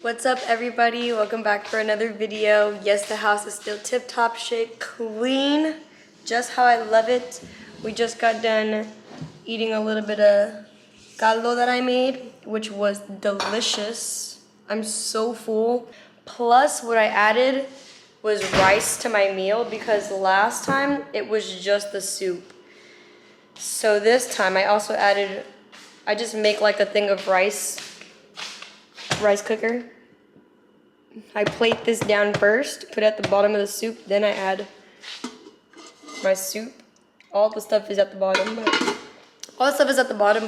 What's up, everybody? Welcome back for another video. Yes, the house is still tip-top shape, clean, just how I love it. We just got done eating a little bit of caldo that I made, which was delicious. I'm so full. Plus, what I added was rice to my meal because last time it was just the soup. So this time I also added, I just make like a thing of rice cooker. I plate this down first, put it at the bottom of the soup, then I add my soup. All the stuff is at the bottom,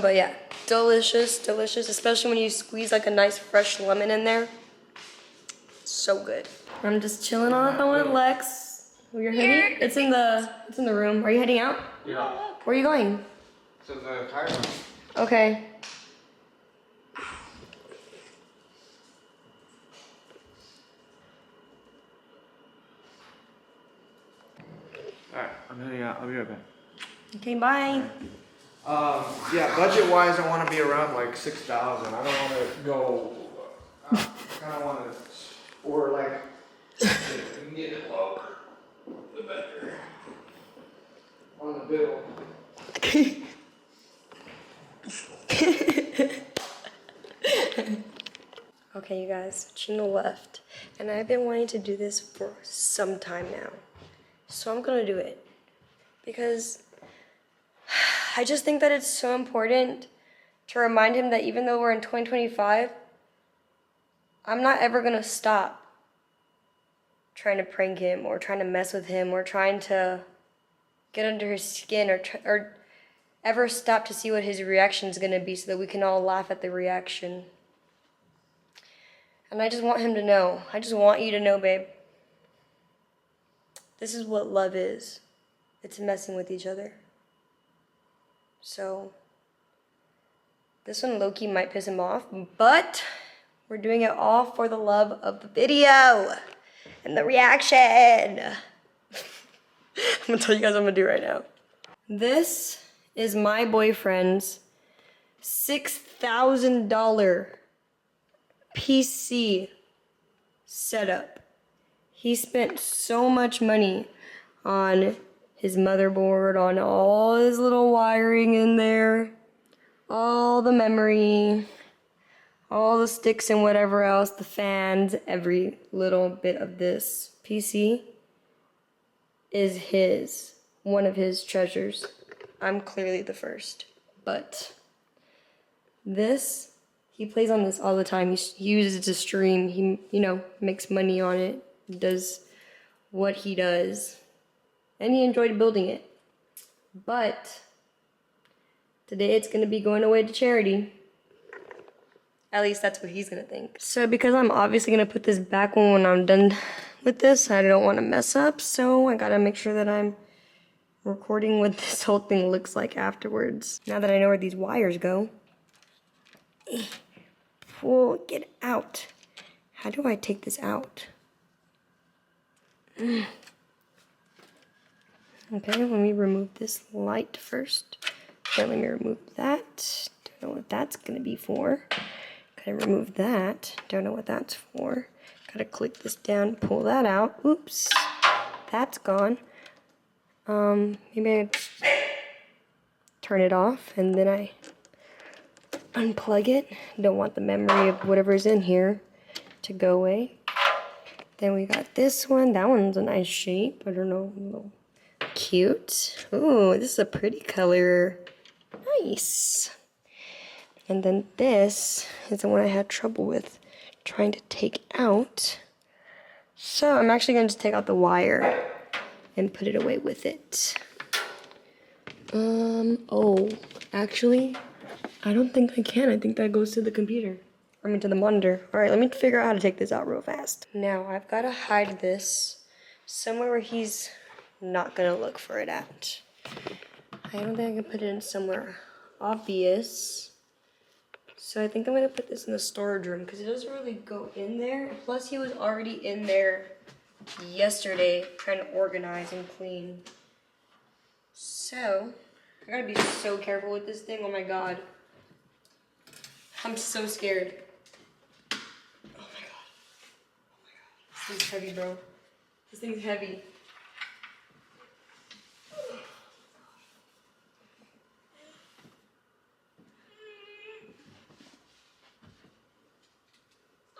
but yeah, delicious, delicious, especially when you squeeze like a nice fresh lemon in there. So good. I'm just chilling on the phone with Lex. Your hoodie? It's in the room. Are you heading out? Yeah. Where are you going? To the tire room. Okay. Alright, I'm heading out. I'll be right back. Okay, bye. Yeah, budget wise, I want to be around like 6,000. I don't want to go. I kind of want to, or like, if we can get it lower, the better. On the bill. Okay, you guys, Chino left, and I've been wanting to do this for some time now. So I'm gonna do it because I just think that it's so important to remind him that even though we're in 2025, I'm not ever gonna stop trying to prank him or trying to mess with him or trying to get under his skin or ever stop to see what his reaction is gonna be so that we can all laugh at the reaction. And I just want him to know. I just want you to know, babe. This is what love is. It's messing with each other. So, this one low-key might piss him off, but we're doing it all for the love of the video and the reaction. I'm gonna tell you guys what I'm gonna do right now. This is my boyfriend's $6,000 PC setup. He spent so much money on his motherboard, on all his little wiring in there, all the memory, all the sticks and whatever else, the fans, every little bit of this PC is one of his treasures. I'm clearly the first, but this, he plays on this all the time. He uses it to stream. He, makes money on it, does what he does, and he enjoyed building it. But today it's gonna be going away to charity. At least that's what he's gonna think. So because I'm obviously gonna put this back when I'm done with this, I don't want to mess up, so I gotta make sure that I'm recording what this whole thing looks like afterwards. Now that I know where these wires go. Pull, get out. How do I take this out? Okay, let me remove this light first. Then let me remove that. Don't know what that's gonna be for. Gotta remove that. Don't know what that's for. Gotta click this down, pull that out. Oops, that's gone. Maybe I turn it off and then I unplug it. Don't want the memory of whatever's in here to go away. Then we got this one. That one's a nice shape. I don't know. A little cute. Ooh, this is a pretty color. Nice. And then this is the one I had trouble with trying to take out. So I'm actually going to just take out the wire and put it away with it. Oh, actually, I don't think I can. I think that goes to the computer. To the monitor. Alright, let me figure out how to take this out real fast. Now, I've got to hide this somewhere where he's not going to look for it at. I don't think I can put it in somewhere obvious. So I think I'm going to put this in the storage room because it doesn't really go in there. Plus, he was already in there yesterday trying to organize and clean. So, I gotta be so careful with this thing. Oh my god. I'm so scared. Oh my thing's heavy, bro. This thing's heavy.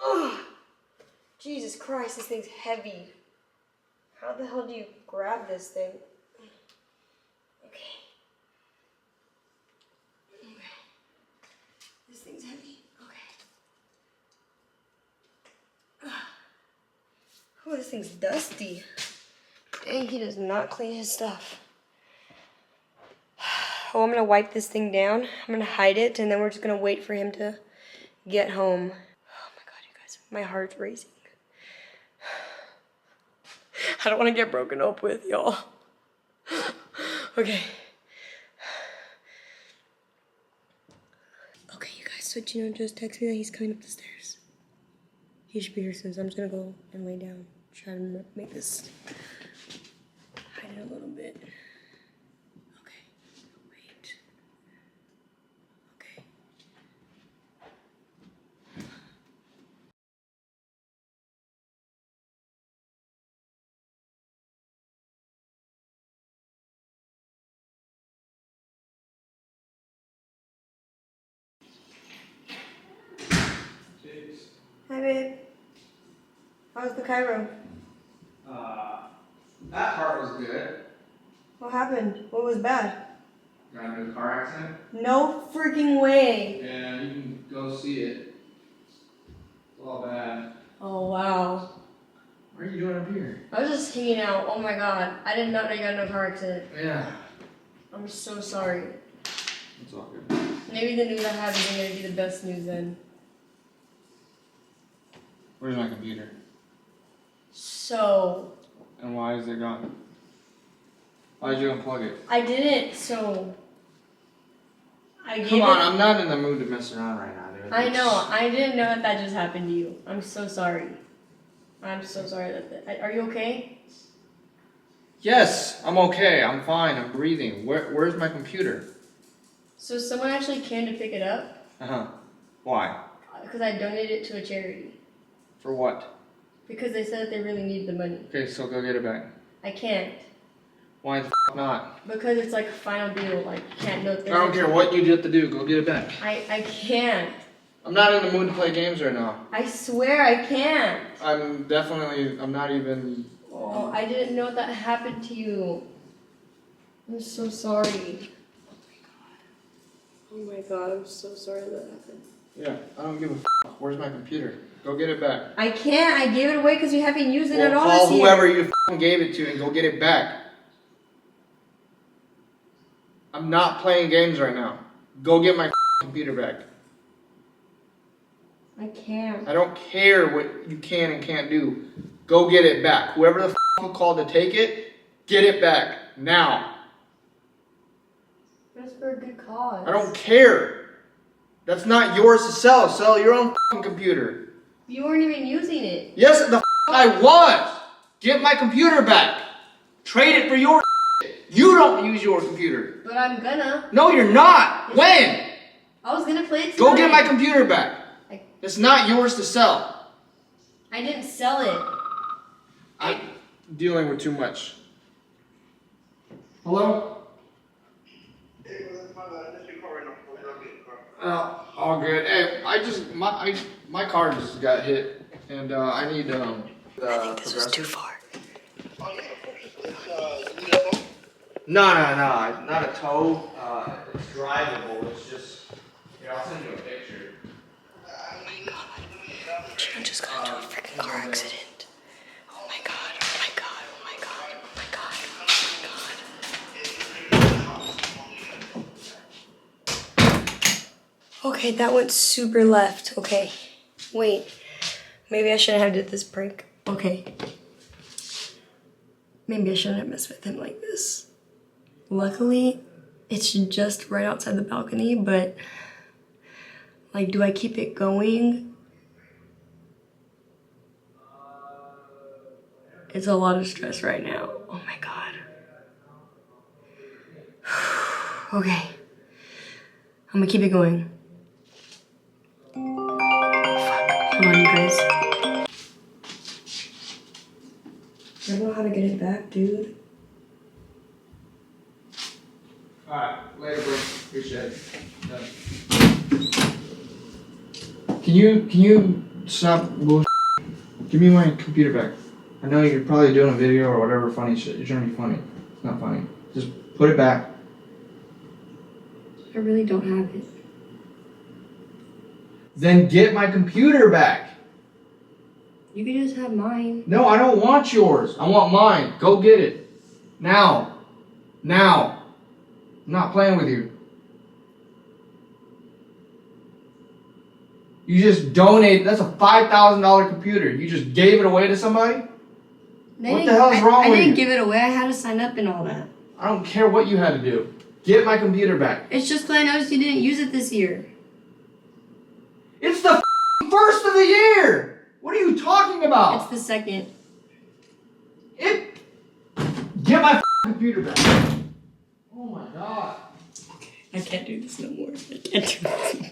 Oh, Jesus Christ, this thing's heavy. How the hell do you grab this thing? Okay. Okay. This thing's heavy. Okay. Oh, this thing's dusty. Dang, he does not clean his stuff. Oh, I'm gonna wipe this thing down. I'm gonna hide it, and then we're just gonna wait for him to get home. Oh my God, you guys, my heart's racing. I don't want to get broken up with, y'all. Okay. Okay, you guys, so Gino just texted me that he's coming up the stairs. He should be here soon, so I'm just gonna go and lay down. Try to make this hide it a little bit. Okay, wait. Okay. Hi, babe. How's the Cairo? That part was good. What happened? What was bad? Got into a car accident? No freaking way. Yeah, you can go see it. It's all bad. Oh, wow. What are you doing up here? I was just hanging out. Oh my God. I did not know you got in a car accident. Yeah. I'm so sorry. It's all good. Maybe the news I have isn't going to be the best news then. Where's my computer? So, And why is it gone? Why did you unplug it? I didn't, so I gave Come on, it. I'm not in the mood to mess around right now, dude. I know. I didn't know that just happened to you. I'm so sorry. I'm so sorry that. Are you okay? Yes, I'm okay. I'm fine. I'm breathing. Where's my computer? So someone actually came to pick it up Why? because I donated it to a charity. For what? Because they said that they really need the money. Okay, so go get it back. I can't. Why the not? Because it's like a final deal. Like, you can't note I don't care what you have to do. Go get it back. I can't. I'm not in the mood to play games right now. I swear I can't. I'm not even. Oh, I didn't know that happened to you. I'm so sorry. Oh my God, I'm so sorry that happened. Yeah, I don't give a Where's my computer? Go get it back. I can't. I gave it away because you haven't used it at all. Call this year. whoever you gave it to and go get it back. I'm not playing games right now. Go get my computer back. I can't. I don't care what you can and can't do. Go get it back. Whoever the you called to take it, get it back now. Just for a good cause. I don't care. That's not yours to sell. Sell your own computer. You weren't even using it. Yes, the I was. Get my computer back. Trade it for your You don't use your computer. But I'm gonna. No, you're not. When? I was gonna play it tonight. Go get my computer back. It's not yours to sell. I didn't sell it. I'm dealing with too much. Hello? All good. Hey, my car just got hit, and I need I think this was too far. No, not a tow. It's drivable. It's just. Here, I'll send you a picture. Oh my God. Gino just got into a freaking car accident. Oh my God. Oh my God. Oh my God. Oh my God. Oh my God. Okay, that went super left. Okay. Wait. Maybe I shouldn't have did this prank. Okay. Maybe I shouldn't have messed with him like this. Luckily, it's just right outside the balcony, but like, do I keep it going? It's a lot of stress right now. Oh my God. Okay. I'm gonna keep it going. Fuck. Hold on, you guys. know how to get it back, dude. Alright, later, bro. Appreciate it. Done. Can you stop bullshit? Give me my computer back. I know you're probably doing a video or whatever funny shit. You're trying to be funny. It's not funny. Just put it back. I really don't have it. Then get my computer back. You can just have mine. No, I don't want yours. I want mine. Go get it. Now. Now. I'm not playing with you. You just donated. That's a $5,000 computer. You just gave it away to somebody? What the hell is wrong with you? I didn't give it away. I had to sign up and all that. I don't care what you had to do. Get my computer back. It's just because I noticed you didn't use it this year. It's the first of the year! What are you talking about? It's the second. Get my computer back. Oh my god. I can't do this no more. I can't do this no more.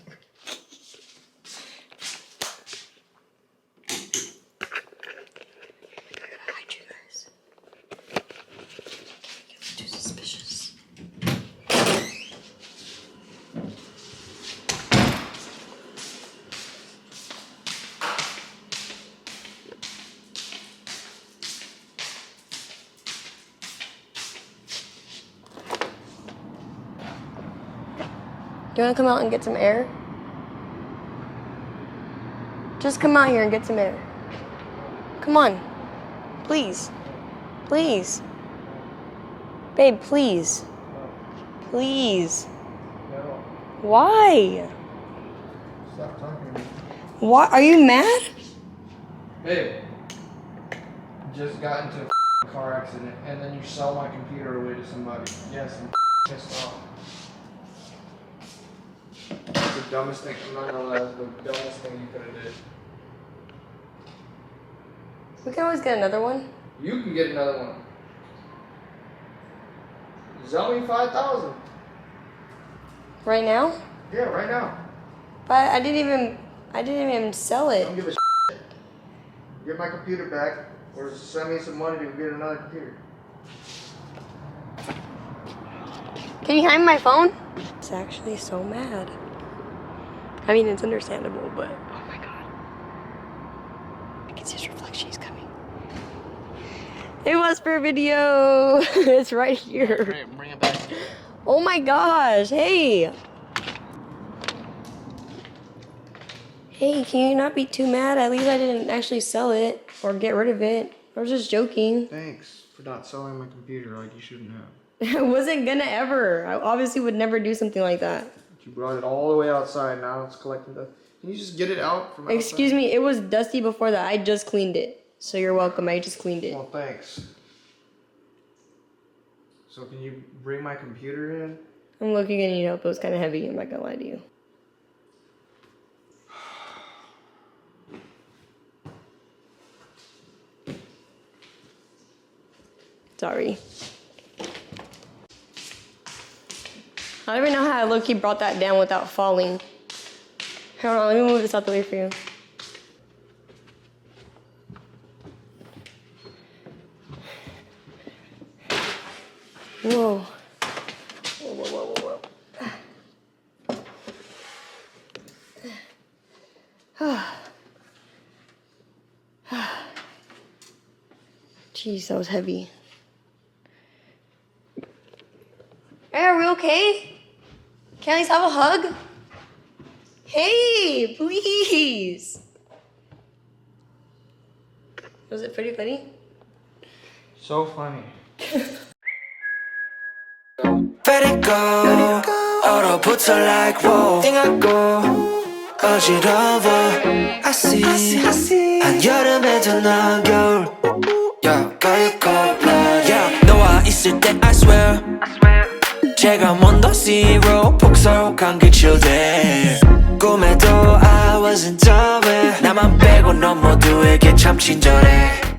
You want to come out and get some air? Just come out here and get some air. Come on. Please. Please. Babe, please. Please. No. Why? Stop talking to me. Why? Are you mad? Babe. Just got into a car accident and then you sell my computer away to somebody. Yes, I'm pissed off. It's the dumbest thing. I'm not gonna lie, it's the dumbest thing you could have did. We can always get another one. You can get another one. Sell me 5,000. Right now? Yeah, right now. But I didn't even sell it. Don't give a shit. Get my computer back, or send me some money to get another computer. Can you hand me my phone? It's actually so mad. I mean, it's understandable, but oh my god. I can see his reflection. He's coming. It was for video. It's right here. Bring it back. Oh my gosh. Hey. Hey, can you not be too mad? At least I didn't actually sell it or get rid of it. I was just joking. Thanks for not selling my computer like you shouldn't have. I wasn't gonna ever. I obviously would never do something like that. You brought it all the way outside, now it's collecting dust. Can you just get it out from outside? Excuse me, it was dusty before that. I just cleaned it. So you're welcome, I just cleaned it. Well, thanks. So can you bring my computer in? I'm looking at you up, it was kind of heavy, I'm not gonna lie to you. Sorry. I don't even know how I low-key brought that down without falling. Hold on, let me move this out the way for you. Whoa. Whoa, whoa, whoa, whoa, whoa. Jeez, that was heavy. Hey, are we okay? Can I at least have a hug? Hey, please. Was it pretty funny? So funny. Let it go. 얼어붙어 like whoa. 띵하고 어지러워. I see. 한여름에도 넌 겨울. Yeah, 가요고. Yeah, 너와 있을 때 I swear. 제가 먼저 zero 폭설한 그 chill day. 꿈에도 I wasn't aware. 나만 빼고 넌 모두에게 참 친절해.